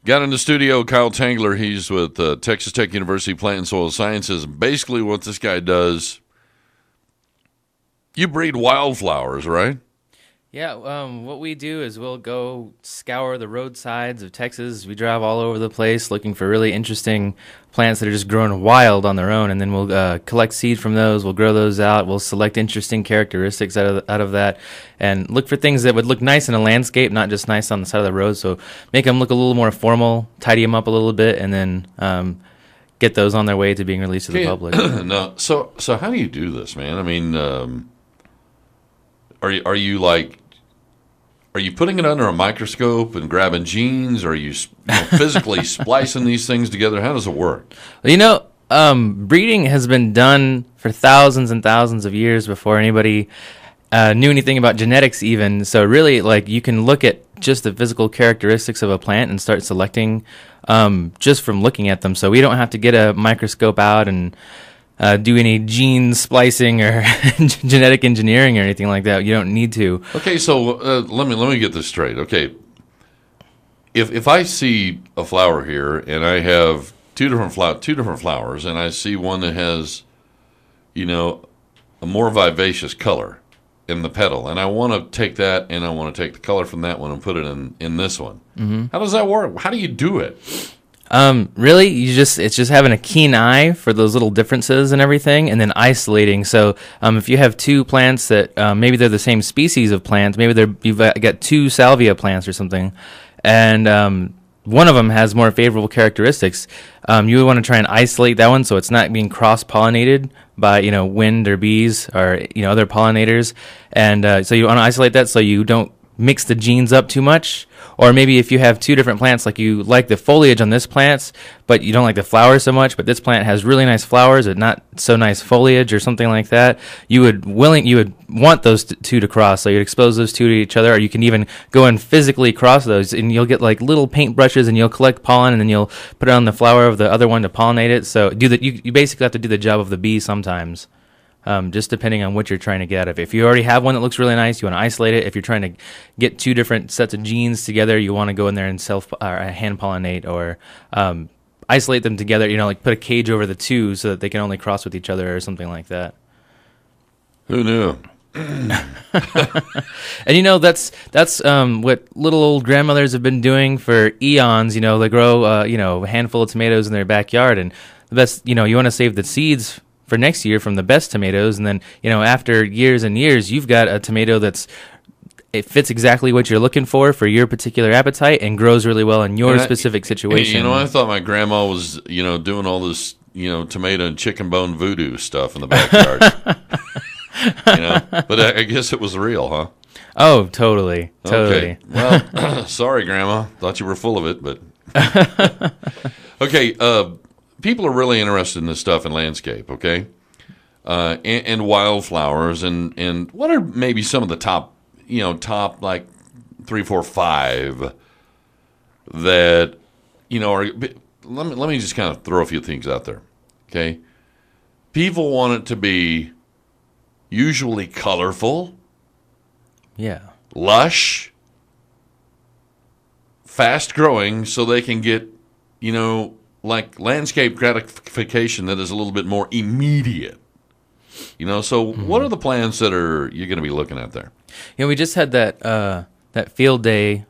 Got in the studio, Kyle Tengler. He's with Texas Tech University Plant and Soil Sciences. Basically, what this guy does, you breed wildflowers, right? Yeah, what we do is we'll go scour the roadsides of Texas. We drive all over the place looking for really interesting plants that are just growing wild on their own, and then we'll collect seed from those. We'll grow those out. We'll select interesting characteristics out of that, and look for things that would look nice in a landscape, not just nice on the side of the road. So make them look a little more formal, tidy them up a little bit, and then get those on their way to being released to the public. No, so how do you do this, man? I mean, are you putting it under a microscope and grabbing genes? Are you physically splicing these things together? How does it work? Breeding has been done for thousands and thousands of years before anybody knew anything about genetics even. So really, you can look at just the physical characteristics of a plant and start selecting just from looking at them. So we don't have to get a microscope out and do any gene splicing or genetic engineering or anything like that. You don't need to. Okay, so let me get this straight. Okay, if I see a flower here and I have two different flowers, and I see one that has, a more vivacious color in the petal, and I want to take that and I want to take the color from that one and put it in this one. Mm-hmm. How does that work? How do you do it? Really, it's just having a keen eye for those little differences and everything, and then isolating. So, if you have two plants that maybe they're the same species of plants, maybe you've got two salvia plants or something, and one of them has more favorable characteristics. You would want to try and isolate that one so it's not being cross-pollinated by wind or bees or other pollinators, and so you want to isolate that so you don't mix the genes up too much. Or maybe if you have two different plants, like you like the foliage on this plant, but you don't like the flowers so much, but this plant has really nice flowers and not so nice foliage or something like that, you would want those two to cross. So you'd expose those two to each other, or you can even go and physically cross those, and you'll get little paint brushes and you'll collect pollen, and then you'll put it on the flower of the other one to pollinate it. So you basically have to do the job of the bee sometimes. Just depending on what you're trying to get out of it. If you already have one that looks really nice, you want to isolate it. If you're trying to get two different sets of genes together, you want to go in there and hand pollinate or isolate them together. Put a cage over the two so that they can only cross with each other or something like that. Who knew? And that's what little old grandmothers have been doing for eons. They grow a handful of tomatoes in their backyard, and the best you want to save the seeds for next year from the best tomatoes, and then after years and years, you've got a tomato it fits exactly what you're looking for your particular appetite and grows really well in your specific situation. I thought my grandma was doing all this tomato and chicken bone voodoo stuff in the backyard. But I guess it was real, huh? Oh, totally. Okay. Well, sorry, Grandma. Thought you were full of it, but okay. People are really interested in this stuff in landscape, okay, and wildflowers, and what are maybe some of the top 3, 4, 5 that are. Let me just kind of throw a few things out there, okay. People want it to be usually colorful, lush, fast growing, so they can get landscape gratification that is a little bit more immediate. So what are the plans that you're going to be looking at there? We just had that field day,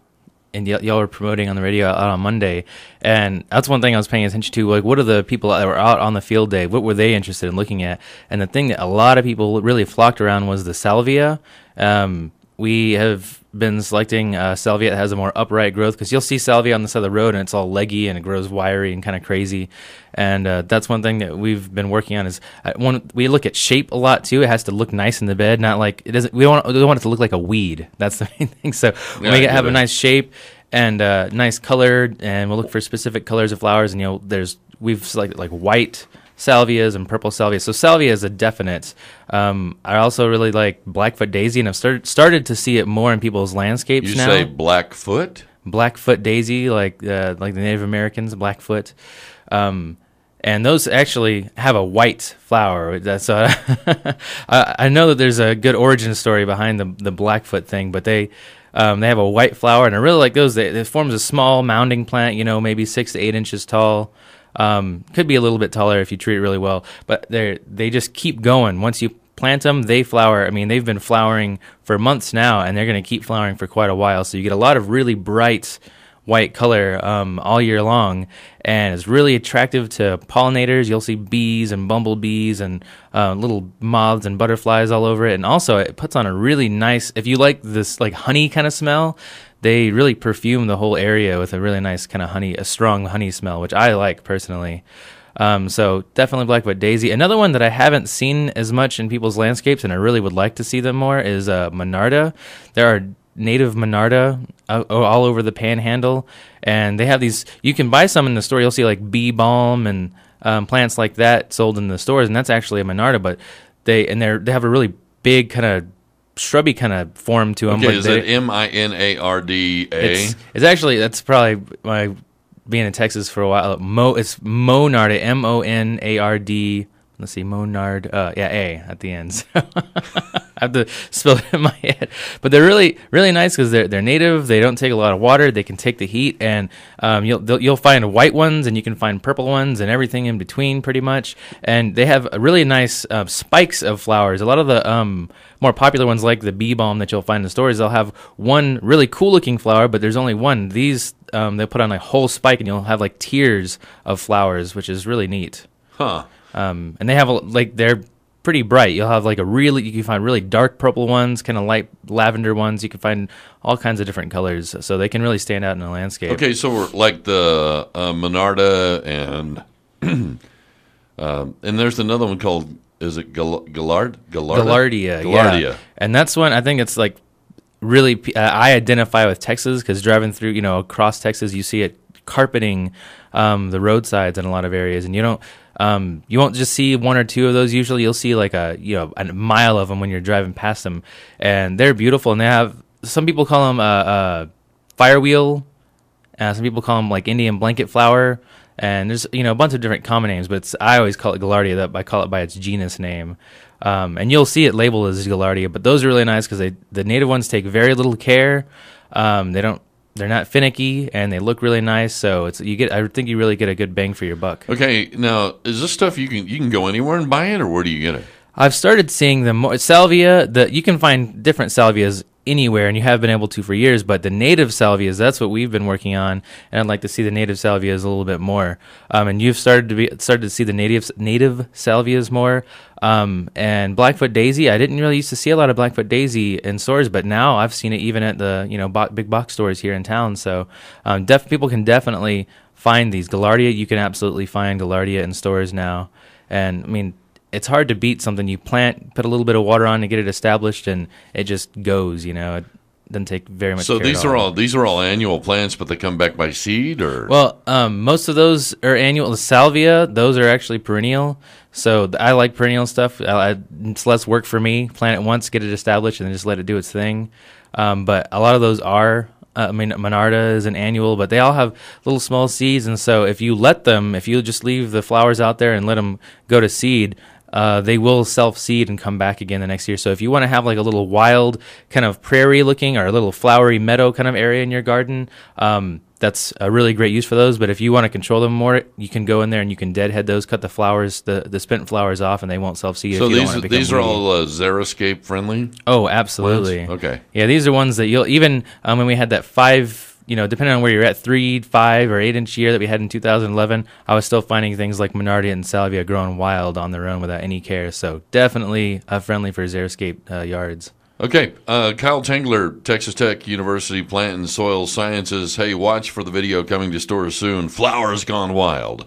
and y'all were promoting on the radio out on Monday, and that's one thing I was paying attention to. What are the people that were out on the field day? What were they interested in looking at? And the thing that a lot of people really flocked around was the salvia. We have been selecting salvia that has a more upright growth, because you'll see salvia on the side of the road and it's all leggy and it grows wiry and kind of crazy. And that's one thing that we've been working on is we look at shape a lot too. It has to look nice in the bed, not like it doesn't. We don't want it to look like a weed. That's the main thing. So we make it have a nice shape and nice color, and we'll look for specific colors of flowers. And we've selected white salvias and purple salvias. So salvia is a definite. I also really like Blackfoot daisy, and I've started to see it more in people's landscapes now. You say Blackfoot? Blackfoot daisy, like the Native Americans, Blackfoot. And those actually have a white flower. That's I know that there's a good origin story behind the Blackfoot thing, but they They have a white flower, and I really like those. It forms a small mounding plant, maybe 6 to 8 inches tall. Could be a little bit taller if you treat it really well, but they just keep going. Once you plant them, they flower. I mean, they've been flowering for months now, and they're going to keep flowering for quite a while. So you get a lot of really bright white color all year long, and it's really attractive to pollinators. You'll see bees and bumblebees and little moths and butterflies all over it. And also, it puts on a really nice, if you like this like honey kind of smell, they really perfume the whole area with a really nice kind of honey, a strong honey smell, which I like personally. So definitely blackfoot daisy. Another one that I haven't seen as much in people's landscapes, and I really would like to see them more, is Monarda. There are native Monarda all over the Panhandle, and they have these. You can buy some in the store. You'll see like bee balm and plants like that sold in the stores, and that's actually a Monarda. But they have a really big kind of shrubby kind of form to them. Okay, is it Minarda? It's actually, that's probably my being in Texas for a while. It's Monarda, Monard. Let's see, Monard. A at the end. So I have to spell it in my head. But they're really, really nice because they're native. They don't take a lot of water. They can take the heat, and you'll find white ones, and you can find purple ones, and everything in between, pretty much. And they have really nice spikes of flowers. A lot of the more popular ones, like the bee balm that you'll find in the stores, they'll have one really cool-looking flower, but there's only one. These they'll put on a whole spike, and you'll have like tiers of flowers, which is really neat. Huh. And they have they're pretty bright. You'll have you can find really dark purple ones, kind of light lavender ones. You can find all kinds of different colors, so they can really stand out in the landscape. Okay, so we're like the Monarda and there's another one called, is it Gallardia? Gallardia, yeah. And that's one, I think it's like really, I identify with Texas because driving through, across Texas, you see it carpeting the roadsides in a lot of areas, and you won't just see one or two of those. Usually you'll see like a mile of them when you're driving past them, and they're beautiful. And they have, some people call them firewheel, some people call them like Indian blanket flower, and there's a bunch of different common names, but I always call it Gallardia. I call it by its genus name. And you'll see it labeled as Gallardia, but those are really nice because the native ones take very little care. They're not finicky, and they look really nice. So I think you really get a good bang for your buck. Okay, now is this stuff you can go anywhere and buy it, or where do you get it? I've started seeing them more. Salvia, you can find different salvias anywhere, and you have been able to for years, but the native salvias, that's what we've been working on, and I'd like to see the native salvias a little bit more. And you've started to see the native salvias more. And Blackfoot daisy, I didn't really used to see a lot of Blackfoot daisy in stores, but now I've seen it even at the big box stores here in town. So people can definitely find these. Gallardia, you can absolutely find Gallardia in stores now, and I mean, it's hard to beat something you plant, put a little bit of water on to get it established, and it just goes. It doesn't take very much. So care these are all annual plants, but they come back by seed, or well, most of those are annual. The salvia, those are actually perennial. So I like perennial stuff. It's less work for me. Plant it once, get it established, and then just let it do its thing. But a lot of those are. Monarda is an annual, but they all have little small seeds, and so if you just leave the flowers out there and let them go to seed, they will self-seed and come back again the next year. So if you want to have like a little wild kind of prairie-looking or a little flowery meadow kind of area in your garden, that's a really great use for those. But if you want to control them more, you can go in there and you can deadhead those, cut the flowers, the spent flowers off, and they won't self-seed. So these are all xeriscape friendly? Oh, absolutely. Plants? Okay. Yeah, these are ones that you'll even when we had that 5. Depending on where you're at, 3, 5, or 8-inch year that we had in 2011, I was still finding things like Monardia and Salvia growing wild on their own without any care. So definitely friendly for xeriscape yards. Okay, Kyle Tengler, Texas Tech University Plant and Soil Sciences. Hey, watch for the video coming to stores soon. Flowers Gone Wild.